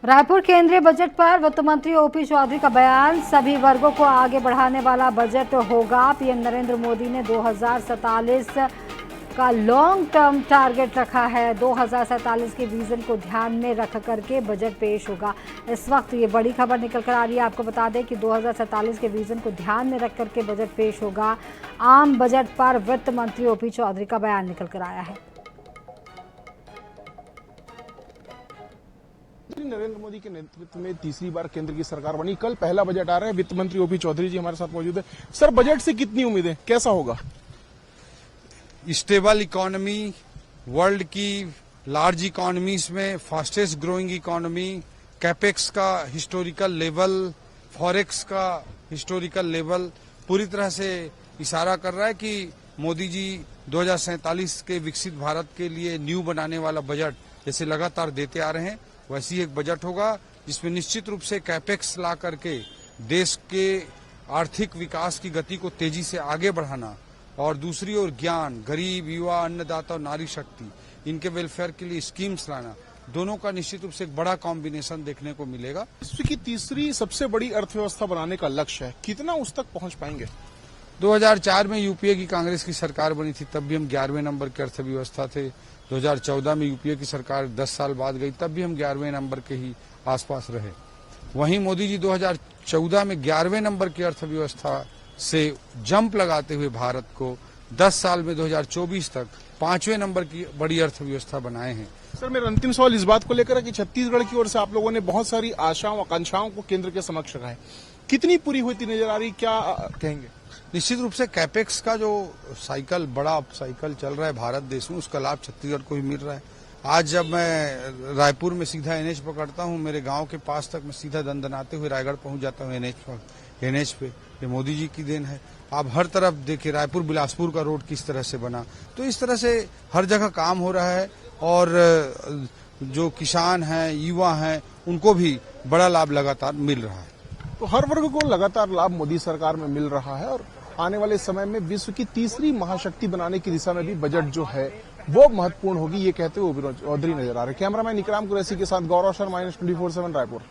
रायपुर केंद्रीय बजट पर वित्त मंत्री ओपी चौधरी का बयान, सभी वर्गों को आगे बढ़ाने वाला बजट होगा। पीएम नरेंद्र मोदी ने 2047 का लॉन्ग टर्म टारगेट रखा है। 2047 के विजन को ध्यान में रख करके बजट पेश होगा। इस वक्त ये बड़ी खबर निकल कर आ रही है। आपको बता दें कि 2047 के विजन को ध्यान में रख करके बजट पेश होगा। आम बजट पर वित्त मंत्री ओपी चौधरी का बयान निकल कर आया है। नरेंद्र मोदी के नेतृत्व में तीसरी बार केंद्र की सरकार बनी। कल पहला बजट आ रहा है। वित्त मंत्री ओपी चौधरी जी हमारे साथ मौजूद है। सर, बजट से कितनी उम्मीदें, कैसा होगा? स्टेबल इकोनॉमी, वर्ल्ड की लार्ज इकोनॉमीज में फास्टेस्ट ग्रोइंग इकोनॉमी, कैपेक्स का हिस्टोरिकल लेवल, फॉरेक्स का हिस्टोरिकल लेवल पूरी तरह से इशारा कर रहा है कि मोदी जी 2047 के विकसित भारत के लिए न्यू बनाने वाला बजट जैसे लगातार देते आ रहे हैं, वैसी एक बजट होगा जिसमें निश्चित रूप से कैपेक्स ला करके देश के आर्थिक विकास की गति को तेजी से आगे बढ़ाना और दूसरी ओर ज्ञान, गरीब, युवा, अन्नदाता और नारी शक्ति, इनके वेलफेयर के लिए स्कीम्स लाना, दोनों का निश्चित रूप से एक बड़ा कॉम्बिनेशन देखने को मिलेगा। विश्व की तीसरी सबसे बड़ी अर्थव्यवस्था बनाने का लक्ष्य है, कितना उस तक पहुंच पाएंगे? 2004 में यूपीए की कांग्रेस की सरकार बनी थी, तब भी हम 11वें नंबर की अर्थव्यवस्था थे। 2014 में यूपीए की सरकार 10 साल बाद गई, तब भी हम 11वें नंबर के ही आसपास रहे। वहीं मोदी जी 2014 में 11वें नंबर की अर्थव्यवस्था से जंप लगाते हुए भारत को 10 साल में 2024 तक 5वें नंबर की बड़ी अर्थव्यवस्था बनाए हैं। सर, मेरा अंतिम सवाल इस बात को लेकर है कि छत्तीसगढ़ की ओर से आप लोगों ने बहुत सारी आशाओं, आकांक्षाओं को केंद्र के समक्ष रखा है, कितनी पूरी होती नजर आ रही, क्या कहेंगे? निश्चित रूप से कैपेक्स का जो साइकिल, बड़ा साइकिल चल रहा है भारत देश में, उसका लाभ छत्तीसगढ़ को भी मिल रहा है। आज जब मैं रायपुर में सीधा एनएच पकड़ता हूं, मेरे गांव के पास तक मैं सीधा दंदनाते हुए रायगढ़ पहुंच जाता हूं एनएच पे। ये मोदी जी की देन है। आप हर तरफ देखिए, रायपुर बिलासपुर का रोड किस तरह से बना, तो इस तरह से हर जगह काम हो रहा है और जो किसान हैं, युवा हैं, उनको भी बड़ा लाभ लगातार मिल रहा है। तो हर वर्ग को लगातार लाभ मोदी सरकार में मिल रहा है और आने वाले समय में विश्व की तीसरी महाशक्ति बनाने की दिशा में भी बजट जो है वो महत्वपूर्ण होगी, ये कहते हुए ओपी चौधरी नजर आ रहे। कैमरामैन इकराम कुरैशी के साथ गौरव शर्मा, -24/7 रायपुर।